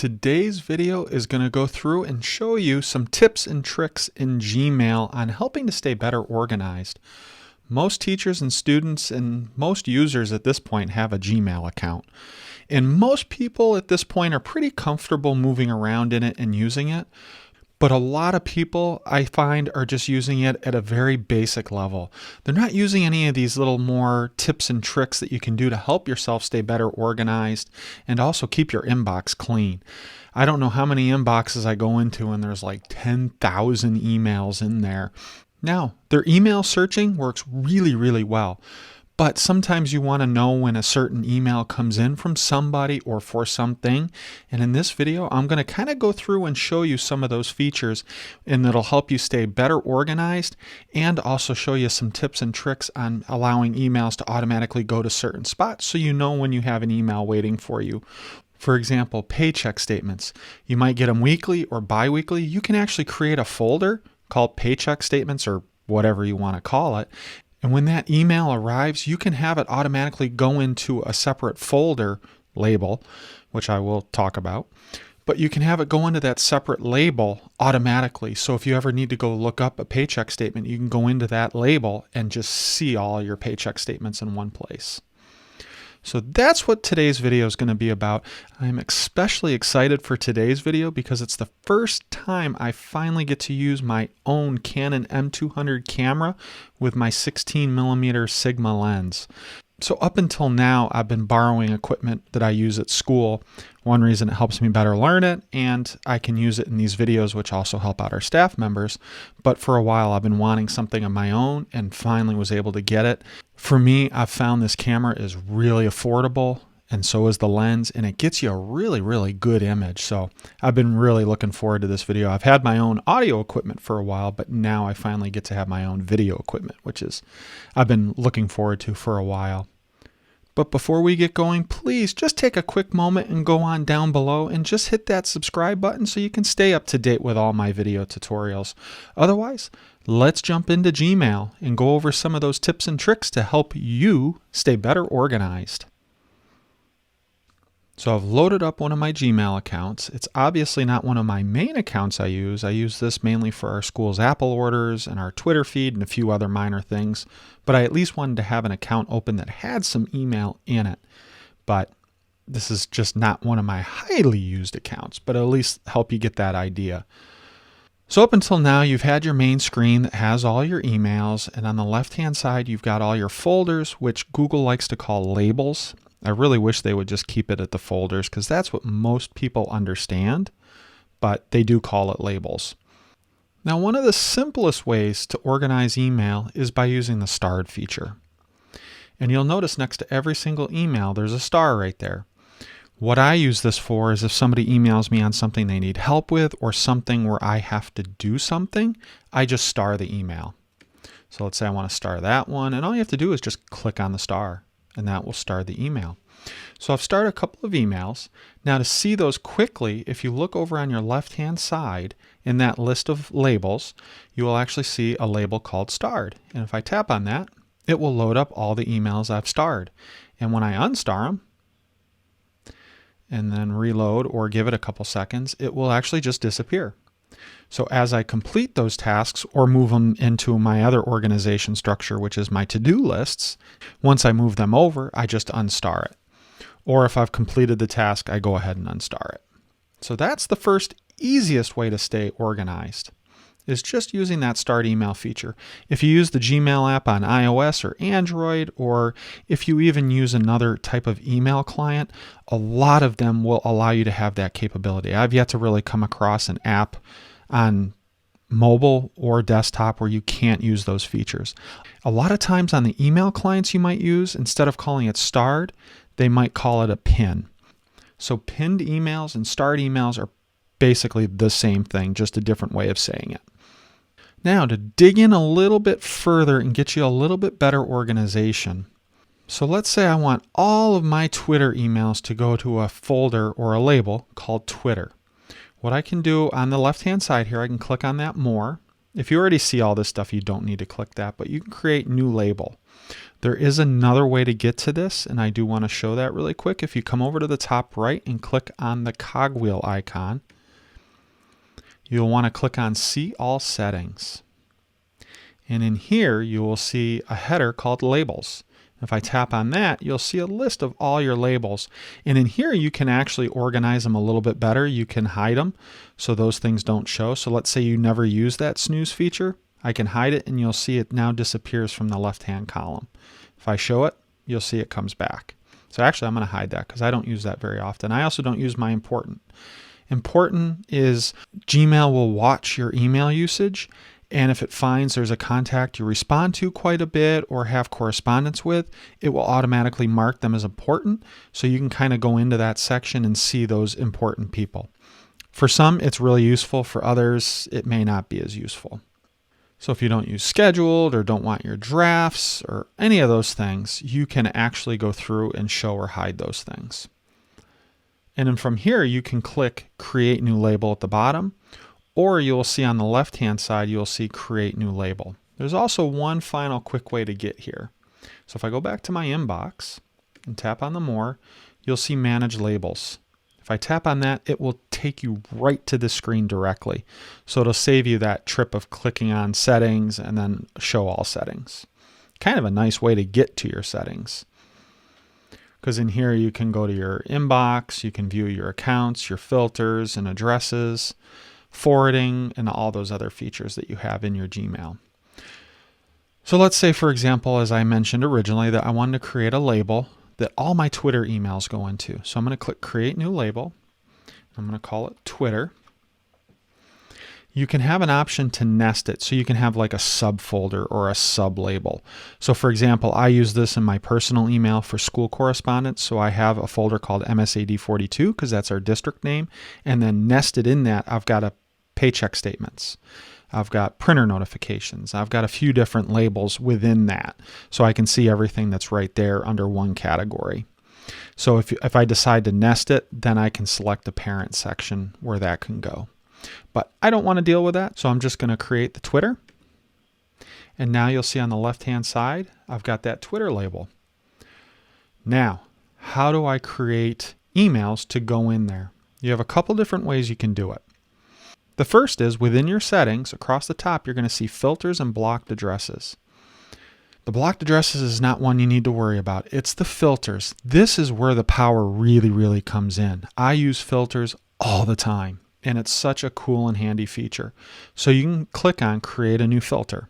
Today's video is going to go through and show you some tips and tricks in Gmail on helping to stay better organized. Most teachers and students and most users at this point have a Gmail account. And most people at this point are pretty comfortable moving around in it and using it. But a lot of people, I find, are just using it at a very basic level. They're not using any of these little more tips and tricks that you can do to help yourself stay better organized and also keep your inbox clean. I don't know how many inboxes I go into and there's like 10,000 emails in there. Now, their email searching works really, really well. But sometimes you want to know when a certain email comes in from somebody or for something. And in this video, I'm going to kind of go through and show you some of those features, and it'll help you stay better organized and also show you some tips and tricks on allowing emails to automatically go to certain spots so you know when you have an email waiting for you. For example, paycheck statements. You might get them weekly or bi-weekly. You can actually create a folder called paycheck statements or whatever you want to call it. And when that email arrives, you can have it automatically go into a separate folder label, which I will talk about. But you can have it go into that separate label automatically. So if you ever need to go look up a paycheck statement, you can go into that label and just see all your paycheck statements in one place. So that's what today's video is going to be about. I'm especially excited for today's video because it's the first time I finally get to use my own Canon M200 camera with my 16mm Sigma lens. So up until now, I've been borrowing equipment that I use at school. One reason it helps me better learn it, and I can use it in these videos, which also help out our staff members. But for a while, I've been wanting something of my own and finally was able to get it. For me, I've found this camera is really affordable, and so is the lens, and it gets you a really, really good image. So I've been really looking forward to this video. I've had my own audio equipment for a while, but now I finally get to have my own video equipment, which is I've been looking forward to for a while. But before we get going, please just take a quick moment and go on down below and just hit that subscribe button so you can stay up to date with all my video tutorials. Otherwise, let's jump into Gmail and go over some of those tips and tricks to help you stay better organized. So I've loaded up one of my Gmail accounts. It's obviously not one of my main accounts I use. I use this mainly for our school's Apple orders and our Twitter feed and a few other minor things. But I at least wanted to have an account open that had some email in it. But this is just not one of my highly used accounts, but at least help you get that idea. So up until now, you've had your main screen that has all your emails. And on the left-hand side, you've got all your folders, which Google likes to call labels. I really wish they would just keep it at the folders because that's what most people understand, but they do call it labels. Now, one of the simplest ways to organize email is by using the starred feature. And you'll notice next to every single email, there's a star right there. What I use this for is if somebody emails me on something they need help with or something where I have to do something, I just star the email. So let's say I want to star that one, and all you have to do is just click on the star, and that will star the email. So I've started a couple of emails. Now to see those quickly, if you look over on your left-hand side in that list of labels, you will actually see a label called starred. And if I tap on that, it will load up all the emails I've starred. And when I unstar them, and then reload or give it a couple seconds, it will actually just disappear. So as I complete those tasks or move them into my other organization structure, which is my to-do lists, once I move them over, I just unstar it. Or if I've completed the task, I go ahead and unstar it. So that's the first easiest way to stay organized, is just using that start email feature. If you use the Gmail app on iOS or Android, or if you even use another type of email client, a lot of them will allow you to have that capability. I've yet to really come across an app on mobile or desktop where you can't use those features. A lot of times on the email clients you might use, instead of calling it starred, they might call it a pin. So pinned emails and starred emails are basically the same thing, just a different way of saying it. Now to dig in a little bit further and get you a little bit better organization. So let's say I want all of my Twitter emails to go to a folder or a label called Twitter. What I can do on the left-hand side here, I can click on that more, If you already see all this stuff, you don't need to click that, but you can create new label. There is another way to get to this, and I do want to show that really quick. If you come over to the top right and click on the cogwheel icon, you'll want to click on See All Settings. And in here, you will see a header called Labels. If I tap on that, you'll see a list of all your labels. And in here, you can actually organize them a little bit better. You can hide them so those things don't show. So let's say you never use that snooze feature. I can hide it, and you'll see it now disappears from the left-hand column. If I show it, you'll see it comes back. So actually, I'm going to hide that because I don't use that very often. I also don't use my important. Important is Gmail will watch your email usage, and if it finds there's a contact you respond to quite a bit or have correspondence with, it will automatically mark them as important. So you can kind of go into that section and see those important people. For some, it's really useful. For others, it may not be as useful. So if you don't use scheduled or don't want your drafts or any of those things, you can actually go through and show or hide those things. And then from here, you can click Create New Label at the bottom, or you'll see on the left-hand side, you'll see Create New Label. There's also one final quick way to get here. So if I go back to my inbox and tap on the More, you'll see Manage Labels. If I tap on that, it will take you right to the screen directly. So it'll save you that trip of clicking on Settings and then Show All Settings. Kind of a nice way to get to your settings. Because in here you can go to your inbox, you can view your accounts, your filters and addresses, forwarding, and all those other features that you have in your Gmail. So let's say, for example, as I mentioned originally, that I wanted to create a label that all my Twitter emails go into. So I'm going to click Create New Label. I'm going to call it Twitter. You can have an option to nest it, so you can have like a subfolder or a sub-label. So for example, I use this in my personal email for school correspondence, so I have a folder called MSAD42 because that's our district name, and then nested in that, I've got a paycheck statements. I've got printer notifications. I've got a few different labels within that, so I can see everything that's right there under one category. So if I decide to nest it, then I can select the parent section where that can go. But I don't want to deal with that, so I'm just going to create the Twitter. And now you'll see on the left-hand side, I've got that Twitter label. Now, how do I create emails to go in there? You have a couple different ways you can do it. The first is within your settings, across the top, you're going to see filters and blocked addresses. The blocked addresses is not one you need to worry about. It's the filters. This is where the power really, really comes in. I use filters all the time, and it's such a cool and handy feature. So you can click on Create a New Filter.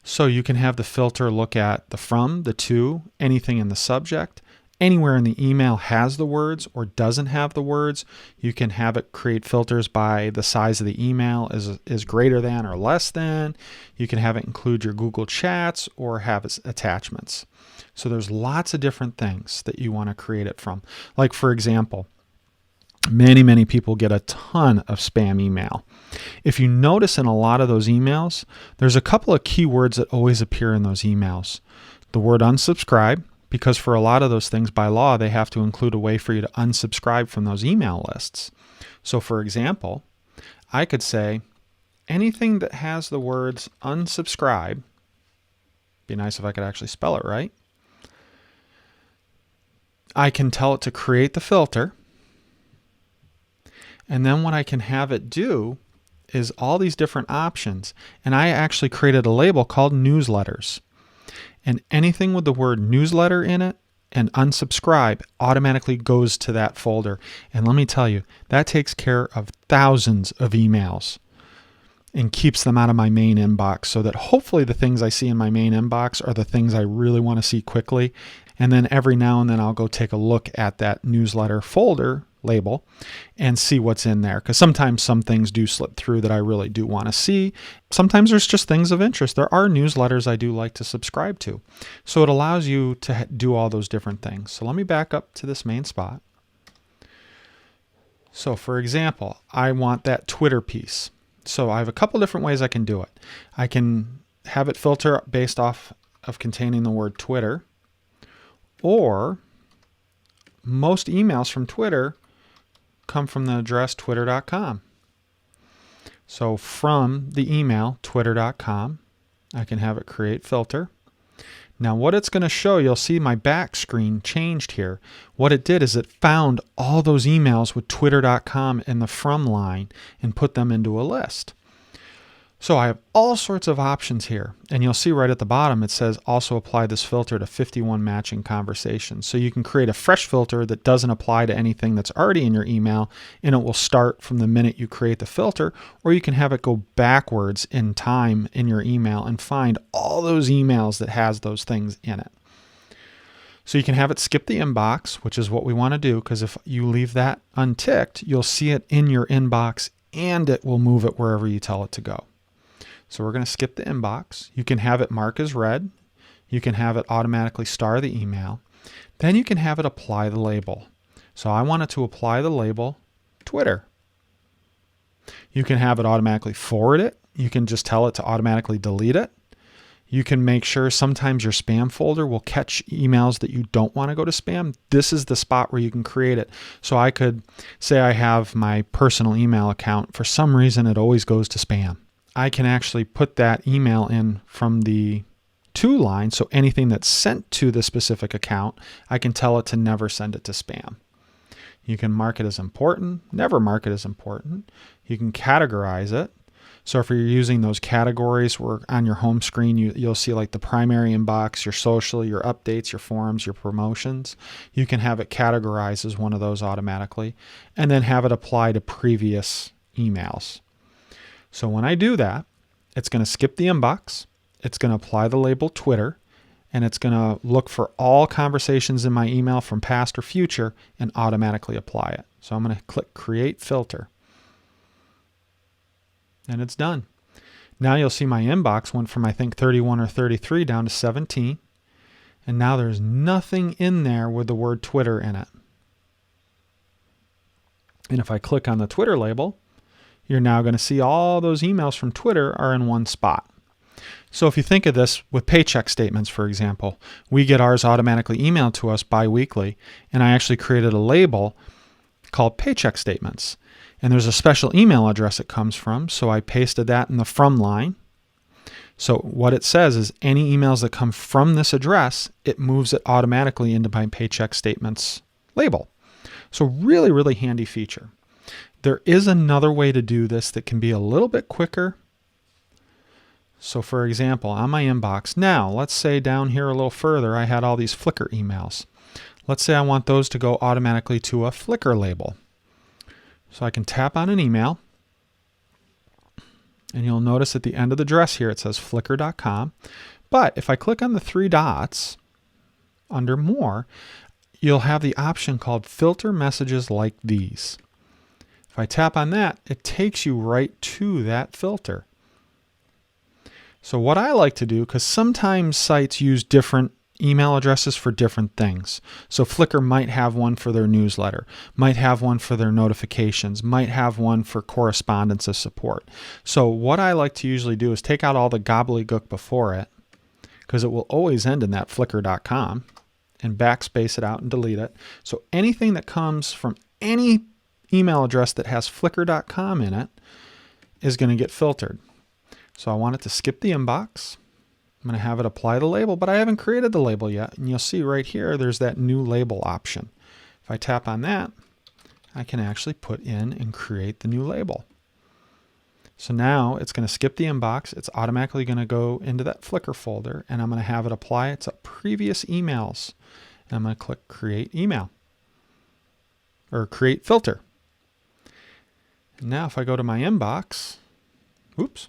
So you can have the filter look at the from, the to, anything in the subject. Anywhere in the email has the words or doesn't have the words, you can have it create filters by the size of the email is greater than or less than. You can have it include your Google Chats or have its attachments. So there's lots of different things that you want to create it from. Like for example, many people get a ton of spam email. If you notice in a lot of those emails, there's a couple of keywords that always appear in those emails. The word unsubscribe, because for a lot of those things by law, they have to include a way for you to unsubscribe from those email lists. So for example, I could say anything that has the words unsubscribe, be nice if I could actually spell it right. I can tell it to create the filter. And then what I can have it do is all these different options. And I actually created a label called newsletters. And anything with the word newsletter in it and unsubscribe automatically goes to that folder. And let me tell you, that takes care of thousands of emails and keeps them out of my main inbox so that hopefully the things I see in my main inbox are the things I really want to see quickly. And then every now and then I'll go take a look at that newsletter folder label and see what's in there, because sometimes some things do slip through that I really do want to see. Sometimes there's just things of interest. There are newsletters I do like to subscribe to. So it allows you to do all those different things. So let me back up to this main spot. So for example, I want that Twitter piece. So I have a couple different ways I can do it. I can have it filter based off of containing the word Twitter, or most emails from Twitter come from the address twitter.com. So from the email, twitter.com, I can have it create filter. Now what it's going to show, you'll see my back screen changed here. What it did is it found all those emails with twitter.com in the from line and put them into a list. So I have all sorts of options here, and you'll see right at the bottom it says also apply this filter to 51 matching conversations. So you can create a fresh filter that doesn't apply to anything that's already in your email, and it will start from the minute you create the filter, or you can have it go backwards in time in your email and find all those emails that has those things in it. So you can have it skip the inbox, which is what we want to do, because if you leave that unticked, you'll see it in your inbox and it will move it wherever you tell it to go. So we're going to skip the inbox. You can have it mark as read. You can have it automatically star the email. Then you can have it apply the label. So I want it to apply the label Twitter. You can have it automatically forward it. You can just tell it to automatically delete it. You can make sure sometimes your spam folder will catch emails that you don't want to go to spam. This is the spot where you can create it. So I could say I have my personal email account. For some reason, it always goes to spam. I can actually put that email in from the to line. So anything that's sent to the specific account, I can tell it to never send it to spam. You can mark it as important, never mark it as important. You can categorize it. So if you're using those categories where on your home screen, you'll see like the primary inbox, your social, your updates, your forums, your promotions. You can have it categorize as one of those automatically, and then have it apply to previous emails. So when I do that, it's going to skip the inbox, it's going to apply the label Twitter, and it's going to look for all conversations in my email from past or future and automatically apply it. So I'm going to click Create Filter. And it's done. Now you'll see my inbox went from I think 31 or 33 down to 17. And now there's nothing in there with the word Twitter in it. And if I click on the Twitter label, you're now going to see all those emails from Twitter are in one spot. So if you think of this with paycheck statements, for example, we get ours automatically emailed to us bi-weekly, and I actually created a label called paycheck statements. And there's a special email address it comes from, so I pasted that in the from line. So what it says is any emails that come from this address, it moves it automatically into my paycheck statements label. So really, really handy feature. There is another way to do this that can be a little bit quicker. So for example, on my inbox, now let's say down here a little further, I had all these Flickr emails. Let's say I want those to go automatically to a Flickr label. So I can tap on an email, and you'll notice at the end of the address here it says flickr.com. But if I click on the three dots under More, you'll have the option called Filter Messages Like These. If I tap on that, it takes you right to that filter. So what I like to do, because sometimes sites use different email addresses for different things. So Flickr might have one for their newsletter, might have one for their notifications, might have one for correspondence of support. So what I like to usually do is take out all the gobbledygook before it, because it will always end in that flickr.com, and backspace it out and delete it. So anything that comes from any email address that has flickr.com in it is going to get filtered. So I want it to skip the inbox. I'm going to have it apply the label, but I haven't created the label yet. And you'll see right here, there's that new label option. If I tap on that, I can actually put in and create the new label. So now it's going to skip the inbox. It's automatically going to go into that Flickr folder, and I'm going to have it apply it to previous emails. And I'm going to click Create Email or Create Filter. And now if I go to my inbox, oops.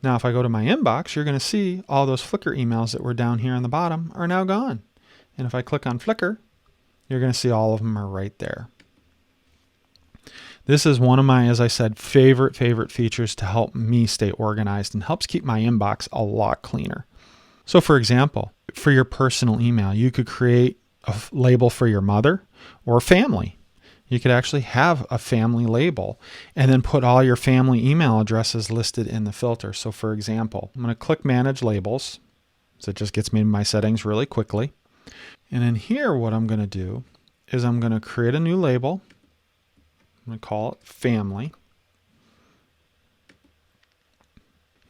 Now if I go to my inbox, you're going to see all those Flickr emails that were down here on the bottom are now gone. And if I click on Flickr, you're going to see all of them are right there. This is one of my, as I said, favorite features to help me stay organized and helps keep my inbox a lot cleaner. So for example, for your personal email, you could create a label for your mother or family. You could actually have a family label and then put all your family email addresses listed in the filter. So for example, I'm going to click Manage Labels. So it just gets me in my settings really quickly. And in here, what I'm going to do is I'm going to create a new label. I'm going to call it Family.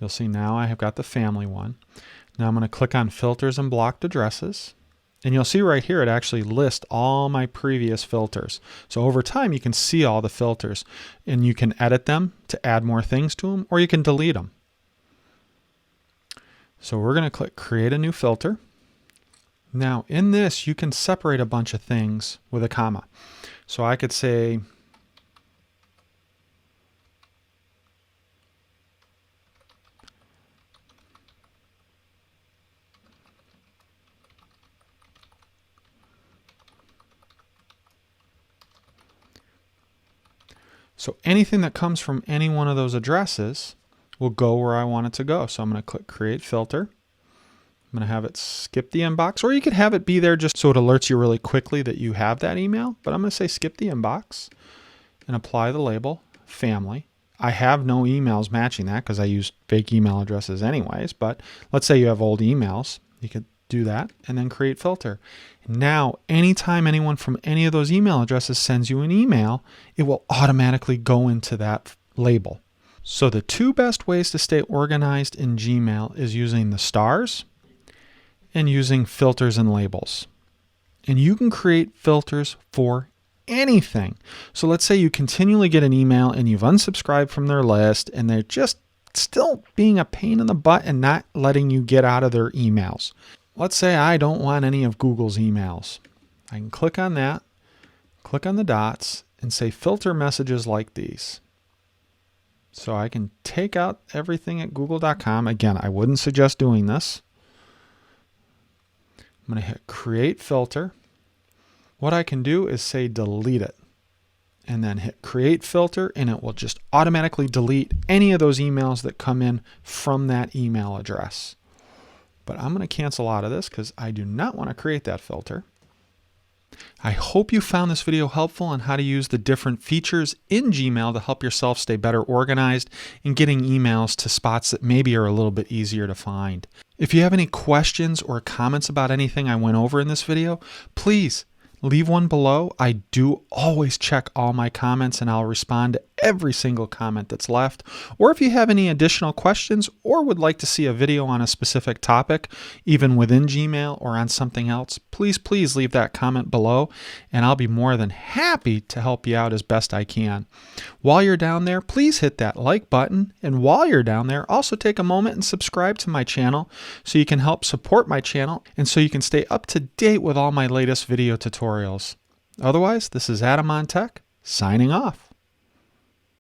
You'll see now I have got the family one. Now I'm going to click on filters and blocked addresses. And you'll see right here it actually lists all my previous filters. So over time you can see all the filters and you can edit them to add more things to them, or you can delete them. So we're going to click create a new filter. Now in this you can separate a bunch of things with a comma. So I could say so anything that comes from any one of those addresses will go where I want it to go. So I'm going to click create filter. I'm going to have it skip the inbox, or you could have it be there just so it alerts you really quickly that you have that email. But I'm going to say skip the inbox and apply the label family. I have no emails matching that because I use fake email addresses anyways. But let's say you have old emails. You could do that and then create filter. Now, anytime anyone from any of those email addresses sends you an email, it will automatically go into that label. So the two best ways to stay organized in Gmail is using the stars and using filters and labels. And you can create filters for anything. So let's say you continually get an email and you've unsubscribed from their list and they're just still being a pain in the butt and not letting you get out of their emails. Let's say I don't want any of Google's emails. I can click on that, click on the dots, and say filter messages like these. So I can take out everything at google.com. Again, I wouldn't suggest doing this. I'm going to hit create filter. What I can do is say delete it, and then hit create filter, and it will just automatically delete any of those emails that come in from that email address. But I'm going to cancel out of this because I do not want to create that filter. I hope you found this video helpful on how to use the different features in Gmail to help yourself stay better organized in getting emails to spots that maybe are a little bit easier to find. If you have any questions or comments about anything I went over in this video, please leave one below. I do always check all my comments and I'll respond to every single comment that's left. Or if you have any additional questions or would like to see a video on a specific topic, even within Gmail or on something else, please leave that comment below and I'll be more than happy to help you out as best I can. While you're down there, please hit that like button, and while you're down there, also take a moment and subscribe to my channel so you can help support my channel and so you can stay up to date with all my latest video tutorials. Otherwise, this is Adam on Tech, signing off.